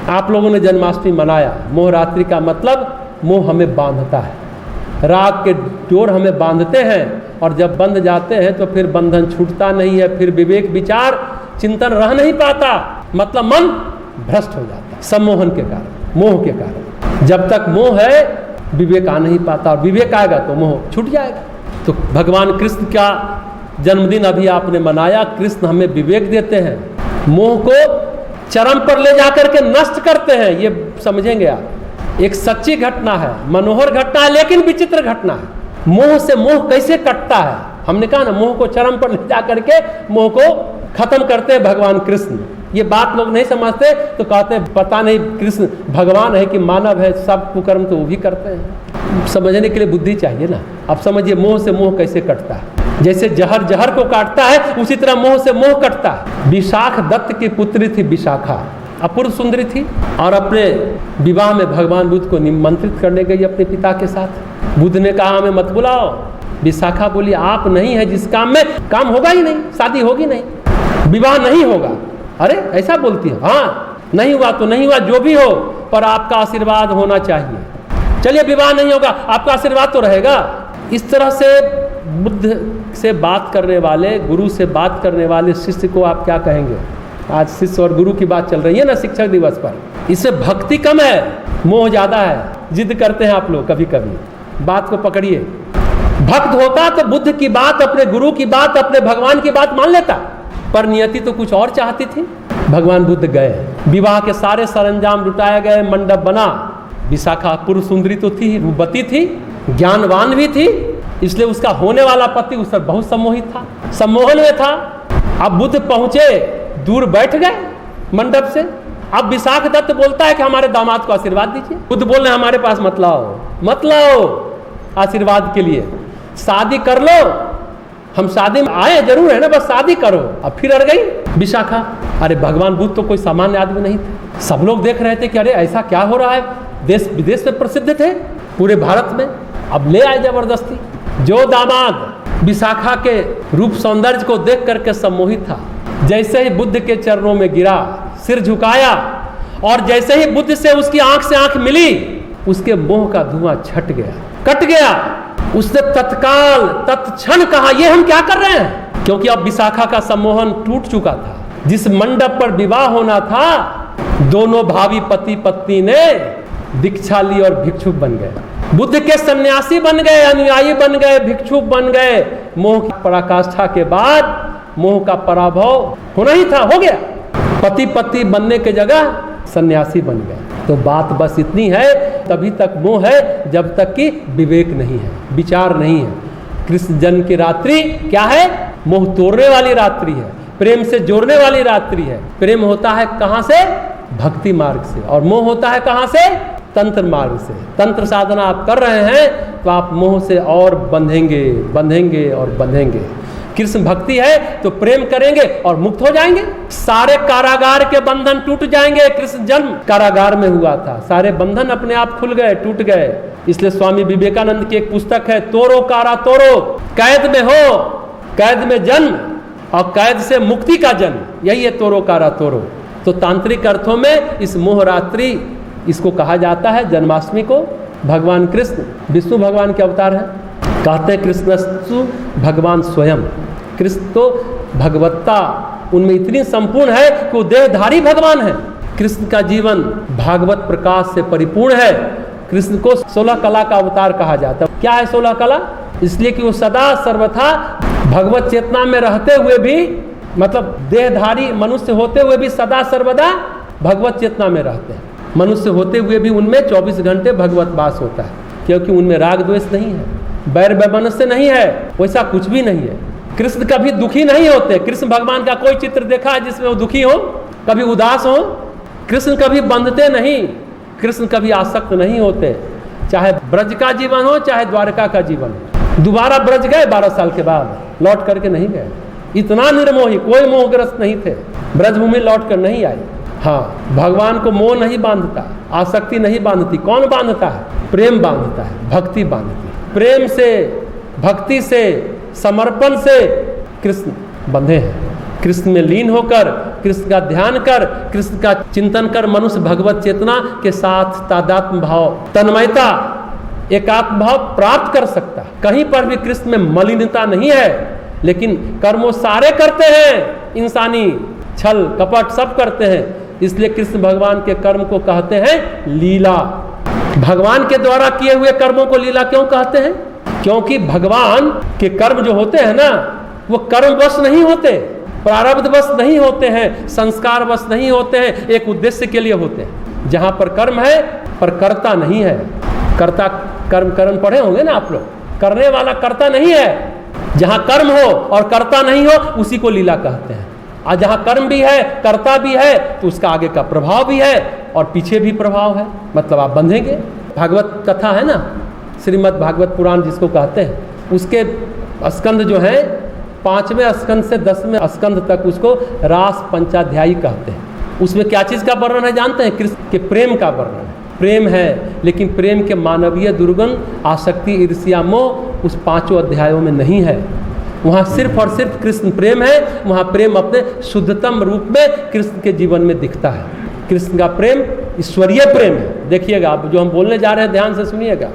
आप लोगों ने जन्माष्टमी मनाया, मोह रात्रि का मतलब मोह हमें बांधता है, राग के डोर हमें बांधते हैं और जब बंध जाते हैं तो फिर बंधन छूटता नहीं है, फिर विवेक विचार चिंतन रह नहीं पाता, मतलब मन भ्रष्ट हो जाता है सम्मोहन के कारण, मोह के कारण। जब तक मोह है विवेक आ नहीं पाता और विवेक आएगा तो मोह छूट जाएगा। तो भगवान कृष्ण का जन्मदिन अभी आपने मनाया, कृष्ण हमें विवेक देते हैं, मोह को चरम पर ले जाकर के नष्ट करते हैं, ये समझेंगे आप। एक सच्ची घटना है, मनोहर घटना है, लेकिन विचित्र घटना है। मोह से मोह कैसे कटता है, हमने कहा ना, मोह को चरम पर ले जाकर के मोह को खत्म करते हैं भगवान कृष्ण। ये बात लोग नहीं समझते तो कहते हैं पता नहीं कृष्ण भगवान है कि मानव है, सब कुकर्म तो वो भी करते हैं। समझने के लिए बुद्धि चाहिए ना। अब समझिए मोह से मोह कैसे कटता है। जैसे जहर जहर को काटता है उसी तरह मोह से मोह कटता है। विशाख दत्त की पुत्री थी विशाखा, अपूर्व सुंदरी थी और अपने विवाह में भगवान बुद्ध को निमंत्रित करने गई अपने पिता के साथ। बुद्ध ने कहा हमें मत बुलाओ। विशाखा बोली आप नहीं है जिस काम में, काम होगा ही नहीं, शादी होगी नहीं, विवाह नहीं होगा। अरे ऐसा बोलती है, हाँ नहीं हुआ तो नहीं हुआ, जो भी हो पर आपका आशीर्वाद होना चाहिए। चलिए विवाह नहीं होगा, आपका आशीर्वाद तो रहेगा। इस तरह से बुद्ध से बात करने वाले, गुरु से बात करने वाले शिष्य को आप क्या कहेंगे? आज शिष्य और गुरु की बात चल रही है ना शिक्षक दिवस पर। इसमें भक्ति कम है, मोह ज्यादा है। जिद करते हैं आप लोग कभी कभी, बात को पकड़िए। भक्त होता तो बुद्ध की बात, अपने गुरु की बात, अपने भगवान की बात मान लेता, पर नियति तो कुछ और चाहती थी। भगवान बुद्ध गए, विवाह के सारे सरंजाम लुटाए गए, मंडप बना। विशाखा पूर्व सुंदरी तो थी, रूपवती थी, ज्ञानवान भी थी, इसलिए उसका होने वाला पति उस पर बहुत सम्मोहित था, सम्मोहन में था। अब बुद्ध पहुंचे, दूर बैठ गए मंडप से। अब विशाख दत्त बोलता है कि हमारे दामाद को आशीर्वाद दीजिए। बुद्ध बोल रहे हमारे पास मत लाओ, मत लाओ आशीर्वाद के लिए, शादी कर लो। हम शादी में आए जरूर है ना, बस शादी करो। अब फिर अड़ गई विशाखा। अरे भगवान बुद्ध तो कोई सामान्य आदमी नहीं थे। सब लोग देख रहे थे कि अरे ऐसा क्या हो रहा है, देश विदेश में प्रसिद्ध थे पूरे भारत में। अब ले आए जबरदस्ती। जो दामाद विशाखा के रूप सौंदर्य को देख करके सम्मोहित था, जैसे ही बुद्ध के चरणों में गिरा, सिर झुकाया और जैसे ही बुद्ध से उसकी आंख से आंख मिली, उसके मोह का धुआं छट गया, कट गया। उसने तत्काल तत्क्षण कहा ये हम क्या कर रहे हैं, क्योंकि अब विशाखा का सम्मोहन टूट चुका था। जिस मंडप पर विवाह होना था, दोनों भावी पति पत्नी ने दीक्षा ली और भिक्षुक बन गए। बुद्ध के सन्यासी बन गए, अनुयायी बन गए, भिक्षुक बन गए। मोह की पराकाष्ठा के बाद मोह का पराभव होना ही था, हो गया। पति पत्नी बनने के जगह सन्यासी बन गए। तो बात बस इतनी है, तभी तक मोह है जब तक कि विवेक नहीं है, विचार नहीं है। कृष्ण जन्म की रात्रि क्या है? मोह तोड़ने वाली रात्रि है, प्रेम से जोड़ने वाली रात्रि है। प्रेम होता है कहाँ से? भक्ति मार्ग से। और मोह होता है कहाँ से? तंत्र मार्ग से। तंत्र साधना आप कर रहे हैं तो आप मोह से और बंधेंगे, बंधेंगे और बंधेंगे। कृष्ण भक्ति है तो प्रेम करेंगे और मुक्त हो जाएंगे। सारे कारागार के बंधन टूट जाएंगे। कृष्ण जन्म कारागार में हुआ था, सारे बंधन अपने आप खुल गए, टूट गए। इसलिए स्वामी विवेकानंद की एक पुस्तक है, तोरो कारा तोरो। कैद में हो, कैद में जन्म और कैद से मुक्ति का जन्म, यही है तोरो कारा तोरो। तो तांत्रिक अर्थों में इस मोह रात्रि इसको कहा जाता है, जन्माष्टमी को। भगवान कृष्ण विष्णु भगवान के अवतार है। कहते हैं कृष्णस्तु भगवान स्वयं। कृष्ण तो भगवत्ता उनमें इतनी संपूर्ण है कि वो देहधारी भगवान है। कृष्ण का जीवन भागवत प्रकाश से परिपूर्ण है। कृष्ण को 16 कला का अवतार कहा जाता है। क्या है 16 कला? इसलिए कि वो सदा सर्वथा भगवत चेतना में रहते हुए भी, मतलब देहधारी मनुष्य होते हुए भी सदा सर्वदा भगवत चेतना में रहते हैं। मनुष्य होते हुए भी उनमें 24 घंटे भगवत वास होता है, क्योंकि उनमें राग द्वेष नहीं है, बैर वैमनस्य नहीं है, वैसा कुछ भी नहीं है। कृष्ण कभी दुखी नहीं होते। कृष्ण भगवान का कोई चित्र देखा है जिसमें वो दुखी हो, कभी उदास हो? कृष्ण कभी बंधते नहीं, कृष्ण कभी आसक्त नहीं होते। चाहे ब्रज का जीवन हो, चाहे द्वारका का जीवन हो। दोबारा ब्रज गए 12 साल के बाद, लौट करके नहीं गए। इतना निर्मोही, कोई मोहग्रस्त नहीं थे, ब्रजभूमि लौट कर नहीं आए। हाँ, भगवान को मोह नहीं बांधता, आसक्ति नहीं बांधती। कौन बांधता है? प्रेम बांधता है, भक्ति बांधती है। प्रेम से, भक्ति से, समर्पण से कृष्ण बंधे हैं। कृष्ण में लीन होकर कृष्ण का ध्यान कर, कृष्ण का चिंतन कर, मनुष्य भगवत चेतना के साथ तादात्म्य भाव, तन्मयता, एकात्म भाव प्राप्त कर सकता। कहीं पर भी कृष्ण में मलिनता नहीं है, लेकिन कर्मों सारे करते हैं इंसानी, छल कपट सब करते हैं। इसलिए कृष्ण भगवान के कर्म को कहते हैं लीला। भगवान के द्वारा किए हुए कर्मों को लीला क्यों कहते हैं? क्योंकि भगवान के कर्म जो होते हैं ना, वो कर्मवश नहीं होते, प्रारब्धवश नहीं होते हैं, संस्कारवश नहीं होते हैं, एक उद्देश्य के लिए होते हैं। जहाँ पर कर्म है पर कर्ता नहीं है, कर्ता कर्म पढ़े होंगे ना आप लोग, करने वाला कर्ता नहीं है। जहाँ कर्म हो और कर्ता नहीं हो उसी को लीला कहते हैं। और जहाँ कर्म भी है कर्ता भी है तो उसका आगे का प्रभाव भी है और पीछे भी प्रभाव है, मतलब आप बंधेंगे। भागवत कथा है ना, श्रीमद् भागवत पुराण जिसको कहते हैं, उसके स्कंद जो है 5वें स्कंद से 10वें स्कंद तक उसको रास पंचाध्यायी कहते हैं। उसमें क्या चीज़ का वर्णन है जानते हैं? कृष्ण के प्रेम का वर्णन है। प्रेम है, लेकिन प्रेम के मानवीय दुर्गुण, आसक्ति, ईर्ष्या, मोह उस 5 अध्यायों में नहीं है। वहाँ सिर्फ और सिर्फ कृष्ण प्रेम है। वहाँ प्रेम अपने शुद्धतम रूप में कृष्ण के जीवन में दिखता है। कृष्ण का प्रेम ईश्वरीय प्रेम है। देखिएगा, आप जो हम बोलने जा रहे हैं ध्यान से सुनिएगा।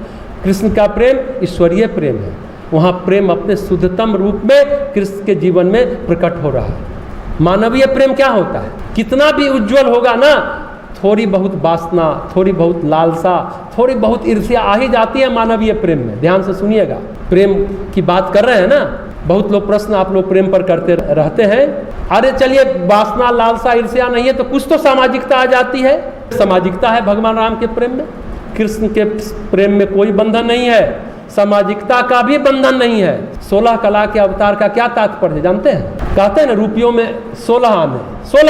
कृष्ण का प्रेम ईश्वरीय प्रेम है। वहाँ प्रेम अपने शुद्धतम रूप में कृष्ण के जीवन में प्रकट हो रहा है। मानवीय प्रेम क्या होता है? कितना भी उज्जवल होगा ना, थोड़ी बहुत वासना, थोड़ी बहुत लालसा, थोड़ी बहुत ईर्ष्या आ ही जाती है मानवीय प्रेम में। ध्यान से सुनिएगा, प्रेम की बात कर रहे हैं ना। बहुत लोग प्रश्न आप लोग प्रेम पर करते रहते हैं। अरे चलिए, वासना, लालसा, ईर्ष्या नहीं है तो कुछ तो सामाजिकता आ जाती है। सामाजिकता है भगवान राम के प्रेम में। कृष्ण के प्रेम में कोई बंधन नहीं है, सामाजिकता का भी बंधन नहीं है। 16 कला के अवतार का क्या तात्पर्य है जानते हैं? कहते हैं ना, रुपयों में 16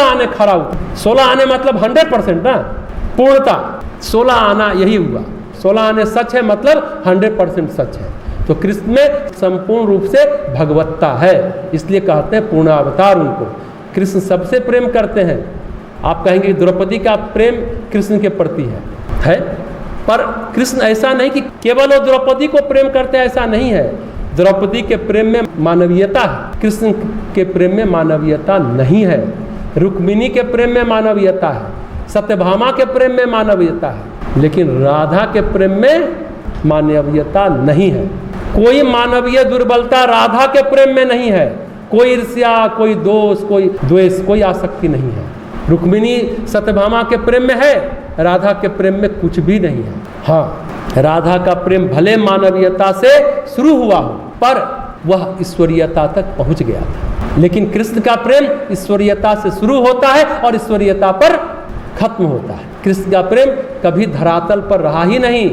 आने खरा हुआ। 16 आने मतलब 100% ना, पूर्णता। 16 आना यही हुआ। 16 आने सच है मतलब 100% सच है। तो कृष्ण में संपूर्ण रूप से भगवत्ता है, इसलिए कहते हैं पूर्ण अवतार उनको। कृष्ण सबसे प्रेम करते हैं। आप कहेंगे द्रौपदी का प्रेम कृष्ण के प्रति है, पर कृष्ण ऐसा नहीं कि केवल वो द्रौपदी को प्रेम करते हैं, ऐसा नहीं है। द्रौपदी के प्रेम में मानवीयता है, कृष्ण के प्रेम में मानवीयता नहीं है। रुक्मिणी के प्रेम में मानवीयता है, सत्यभामा के प्रेम में मानवीयता है, लेकिन राधा के प्रेम में मानवीयता नहीं है। कोई मानवीय दुर्बलता राधा के प्रेम में नहीं है। कोई ईर्ष्या, कोई दोष, कोई द्वेष, कोई आसक्ति नहीं है। रुक्मिणी सत्यभामा के प्रेम में है, राधा के प्रेम में कुछ भी नहीं है। हाँ, राधा का प्रेम भले मानवीयता से शुरू हुआ हो, पर वह ईश्वरीयता तक पहुंच गया था। लेकिन कृष्ण का प्रेम ईश्वरीयता से शुरू होता है और ईश्वरीयता पर खत्म होता है। कृष्ण का प्रेम कभी धरातल पर रहा ही नहीं,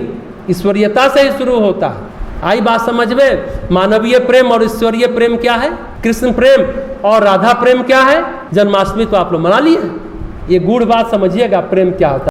ईश्वरीयता से ही शुरू होता है। आई बात समझ में? मानवीय प्रेम और ईश्वरीय प्रेम क्या है? कृष्ण प्रेम और राधा प्रेम क्या है? जन्माष्टमी तो आप लोग मना लिए। ये गूढ़ बात समझिएगा, प्रेम क्या होता है।